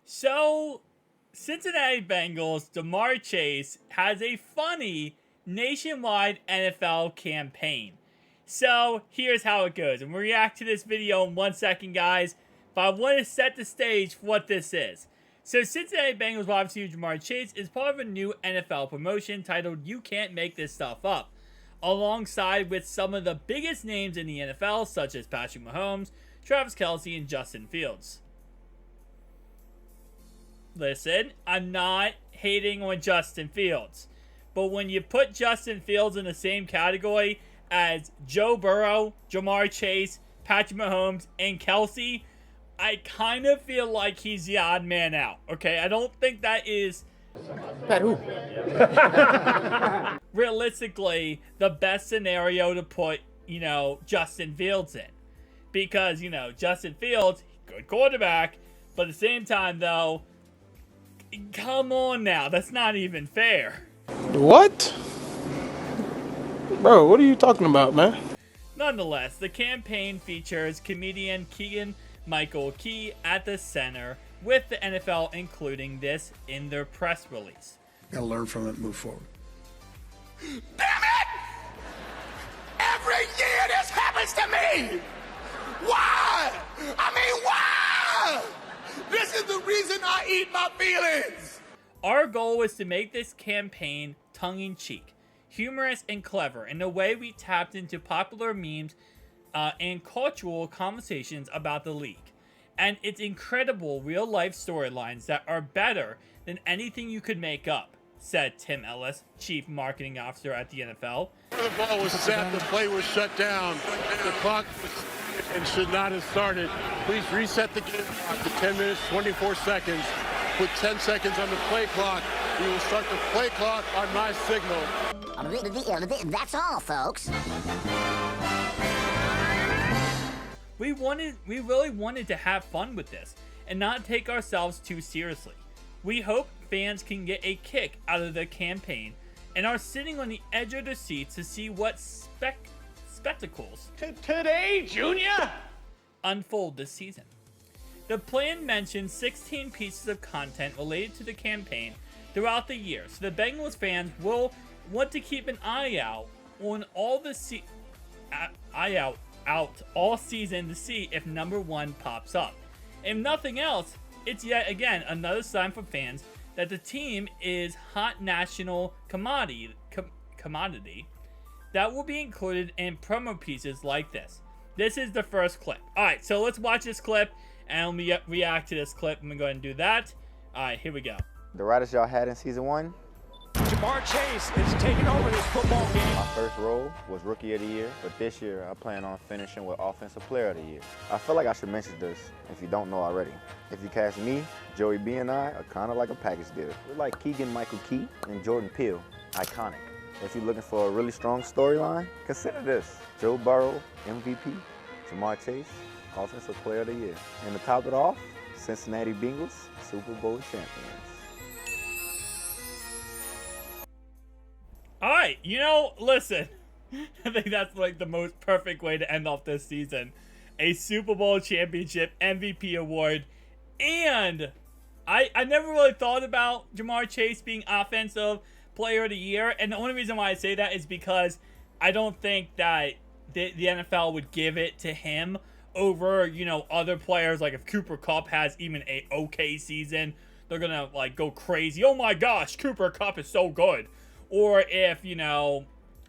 So, Cincinnati Bengals, Jamar Chase has a funny nationwide NFL campaign. So, here's how it goes. And we'll react to this video in 1 second, guys. But I want to set the stage for what this is. So, Cincinnati Bengals wide receiver Jamar Chase is part of a new NFL promotion titled You Can't Make This Stuff Up, alongside with some of the biggest names in the NFL, such as Patrick Mahomes, Travis Kelce, and Justin Fields. Listen, I'm not hating on Justin Fields, but when you put Justin Fields in the same category as Joe Burrow, Jamar Chase, Patrick Mahomes, and Kelce, I kind of feel like he's the odd man out, okay? I don't think that is Pat who? realistically the best scenario to put, Justin Fields in. Because, Justin Fields, good quarterback, but at the same time, though, come on now, that's not even fair. What? Bro, what are you talking about, man? Nonetheless, the campaign features comedian Keegan-Michael Key at the center, with the NFL including this in their press release. Gotta learn from it and move forward. Damn it! Every year this happens to me! Why? Why? This is the reason I eat my feelings! Our goal was to make this campaign tongue-in-cheek, humorous, and clever in the way we tapped into popular memes and cultural conversations about the league. And it's incredible real-life storylines that are better than anything you could make up, said Tim Ellis, Chief Marketing Officer at the NFL. The ball was set, the play was shut down, the clock and should not have started. Please reset the game clock to 10 minutes, 24 seconds. Put 10 seconds on the play clock. We will start the play clock on my signal. That's all, folks. We really wanted to have fun with this and not take ourselves too seriously. We hope fans can get a kick out of the campaign and are sitting on the edge of their seats to see what spectacles Today, Junior? unfold this season. The plan mentions 16 pieces of content related to the campaign throughout the year, so the Bengals fans will want to keep an eye out on all the all season to see if number one pops up. If nothing else, it's yet again another sign for fans that the team is hot national commodity that will be included in promo pieces like this. This is the first clip. Alright, so let's watch this clip and we react to this clip. I'm going to go ahead and do that. Alright, here we go. The riders y'all had in season 1, Jamar Chase is taking over this football game. my first role was Rookie of the Year, but this year I plan on finishing with Offensive Player of the Year. I feel like I should mention this if you don't know already. If you cast me, Joey B and I are kind of like a package deal. We're like Keegan-Michael Key and Jordan Peele, iconic. If you're looking for a really strong storyline, consider this. Joe Burrow, MVP, Jamar Chase, Offensive Player of the Year. And to top it off, Cincinnati Bengals, Super Bowl champions. Alright, listen. I think that's like the most perfect way to end off this season. A Super Bowl championship, MVP award, and I never really thought about Jamar Chase being Offensive Player of the Year, and the only reason why I say that is because I don't think that the NFL would give it to him over, other players. Like if Cooper Kupp has even a okay season, they're gonna go crazy. Oh my gosh, Cooper Kupp is so good. Or if,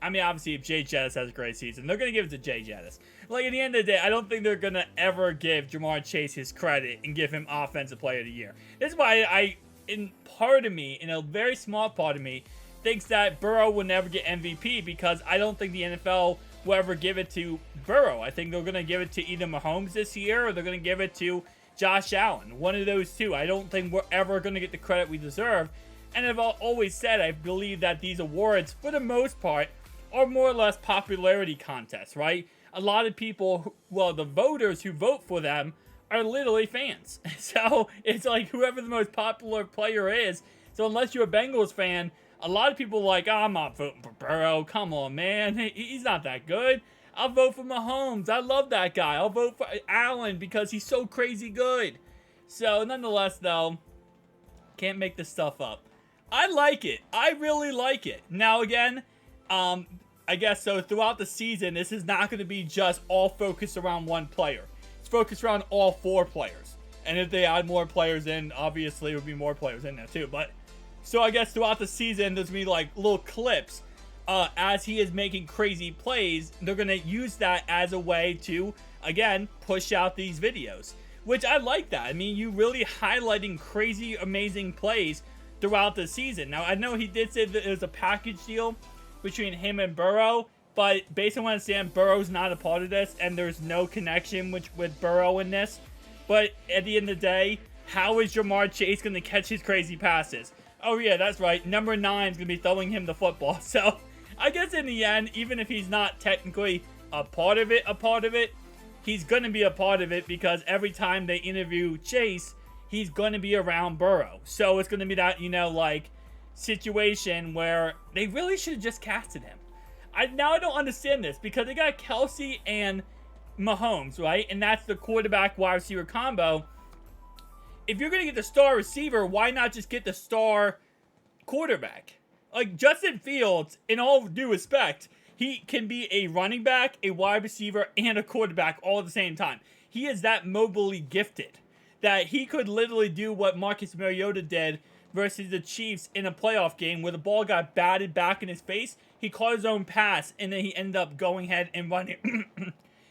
obviously if Jay Jettis has a great season, they're going to give it to Jay Jettis. At the end of the day, I don't think they're going to ever give Jamar Chase his credit and give him Offensive Player of the Year. This is why in a very small part of me, thinks that Burrow will never get MVP, because I don't think the NFL will ever give it to Burrow. I think they're going to give it to either Mahomes this year or they're going to give it to Josh Allen. One of those two. I don't think we're ever going to get the credit we deserve. And I've always said I believe that these awards, for the most part, are more or less popularity contests, right? A lot of people, the voters who vote for them are literally fans. So it's like whoever the most popular player is. So unless you're a Bengals fan, a lot of people are like, I'm not voting for Burrow. Come on, man. He's not that good. I'll vote for Mahomes. I love that guy. I'll vote for Allen because he's so crazy good. So, nonetheless, though, can't make this stuff up. I like it. I really like it. Now, again, I guess so throughout the season, this is not going to be just all focused around one player. It's focused around all 4 players. And if they add more players in, obviously, there would be more players in there, too. But, so I guess throughout the season, there's going to be, like, little clips. As he is making crazy plays, they're going to use that as a way to, again, push out these videos. Which I like that. I mean, you really highlighting crazy, amazing plays throughout the season. Now, I know he did say that it was a package deal between him and Burrow, but based on what I understand, Burrow's not a part of this, and there's no connection with Burrow in this. But at the end of the day, how is Jamar Chase going to catch his crazy passes? Oh yeah, that's right. Number 9 is going to be throwing him the football. So, I guess in the end, even if he's not technically a part of it, he's going to be a part of it because every time they interview Chase, he's going to be around Burrow. So it's going to be that, like, situation where they really should have just casted him. Now I don't understand this because they got Kelsey and Mahomes, right? And that's the quarterback wide receiver combo. If you're going to get the star receiver, why not just get the star quarterback? Like, Justin Fields, in all due respect, he can be a running back, a wide receiver, and a quarterback all at the same time. He is that mobilely gifted that he could literally do what Marcus Mariota did versus the Chiefs in a playoff game where the ball got batted back in his face. He caught his own pass, and then he ended up going ahead and running,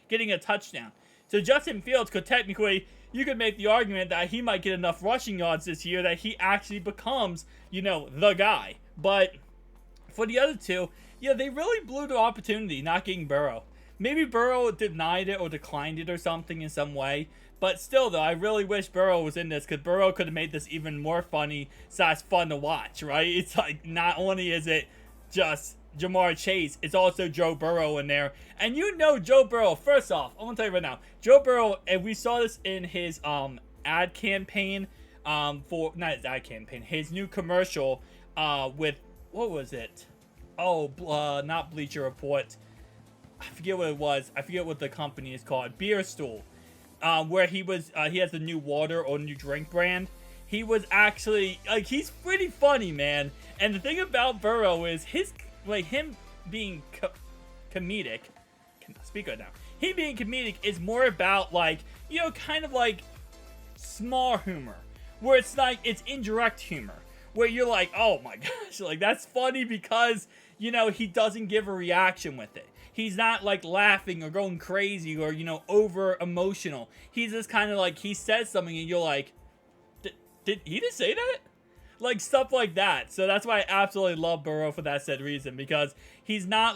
getting a touchdown. So Justin Fields could technically, you could make the argument that he might get enough rushing yards this year that he actually becomes, the guy. But for the other two, yeah, they really blew the opportunity not getting Burrow. Maybe Burrow denied it or declined it or something in some way. But still, though, I really wish Burrow was in this because Burrow could have made this even more funny / fun to watch, right? It's like, not only is it just Jamar Chase, it's also Joe Burrow in there. And Joe Burrow, first off, I'm going to tell you right now, Joe Burrow, and we saw this in his ad campaign, not his ad campaign, his new commercial with, what was it? Oh, not Bleacher Report. I forget what it was. I forget what the company is called. Beer Stool. Where he has a new water or new drink brand. He was actually, he's pretty funny, man. And the thing about Burrow is him being comedic. Speak right now. Him being comedic is more about, kind of like small humor. Where it's indirect humor. Where you're like, oh my gosh, that's funny because, he doesn't give a reaction with it. He's not laughing or going crazy or, over emotional. He's just kind of he says something and you're like, did he just say that? Stuff like that. So that's why I absolutely love Burrow for that said reason, because he's not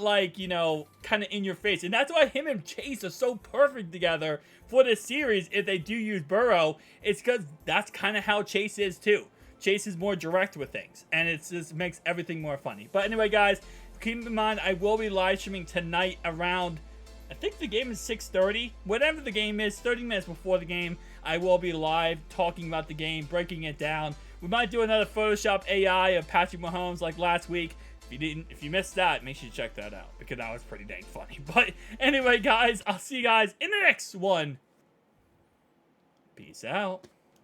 kind of in your face. And that's why him and Chase are so perfect together for this series. If they do use Burrow, it's because that's kind of how Chase is too. Chase is more direct with things, and it just makes everything more funny. But anyway, guys, keep in mind, I will be live streaming tonight around, I think the game is 6:30. Whatever the game is, 30 minutes before the game, I will be live talking about the game, breaking it down. We might do another Photoshop AI of Patrick Mahomes like last week. If you missed that, make sure you check that out, because that was pretty dang funny. But anyway, guys, I'll see you guys in the next one. Peace out.